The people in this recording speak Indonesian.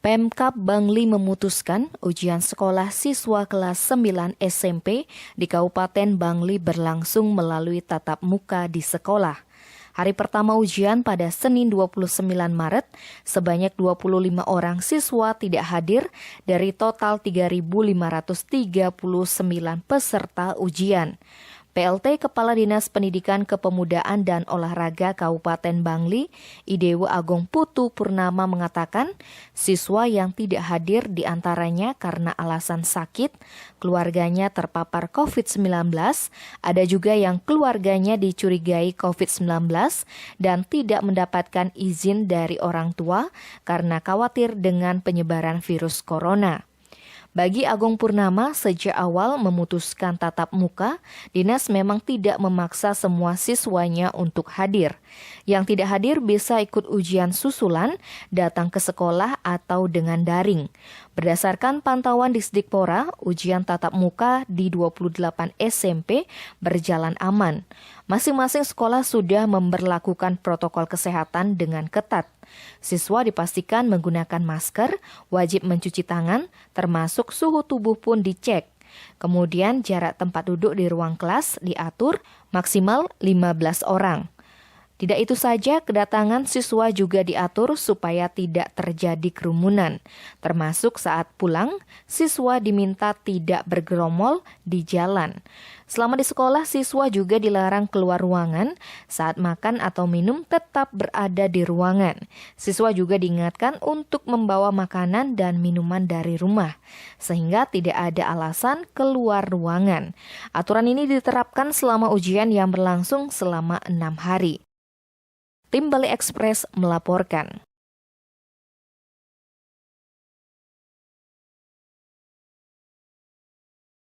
Pemkab Bangli memutuskan ujian sekolah siswa kelas 9 SMP di Kabupaten Bangli berlangsung melalui tatap muka di sekolah. Hari pertama ujian pada Senin 29 Maret, sebanyak 25 orang siswa tidak hadir dari total 3.539 peserta ujian. PLT Kepala Dinas Pendidikan Kepemudaan dan Olahraga Kabupaten Bangli, Idewo Agung Putu Purnama mengatakan, siswa yang tidak hadir diantaranya karena alasan sakit, keluarganya terpapar COVID-19, ada juga yang keluarganya dicurigai COVID-19 dan tidak mendapatkan izin dari orang tua karena khawatir dengan penyebaran virus corona. Bagi Agung Purnama, sejak awal memutuskan tatap muka, dinas memang tidak memaksa semua siswanya untuk hadir. Yang tidak hadir bisa ikut ujian susulan, datang ke sekolah atau dengan daring. Berdasarkan pantauan Disdikpora, ujian tatap muka di 28 SMP berjalan aman. Masing-masing sekolah sudah memberlakukan protokol kesehatan dengan ketat. Siswa dipastikan menggunakan masker, wajib mencuci tangan, termasuk suhu tubuh pun dicek. Kemudian jarak tempat duduk di ruang kelas diatur maksimal 15 orang. Tidak itu saja, kedatangan siswa juga diatur supaya tidak terjadi kerumunan. Termasuk saat pulang, siswa diminta tidak bergerombol di jalan. Selama di sekolah, siswa juga dilarang keluar ruangan. Saat makan atau minum tetap berada di ruangan. Siswa juga diingatkan untuk membawa makanan dan minuman dari rumah, sehingga tidak ada alasan keluar ruangan. Aturan ini diterapkan selama ujian yang berlangsung selama 6 hari. Tim Bali Express melaporkan.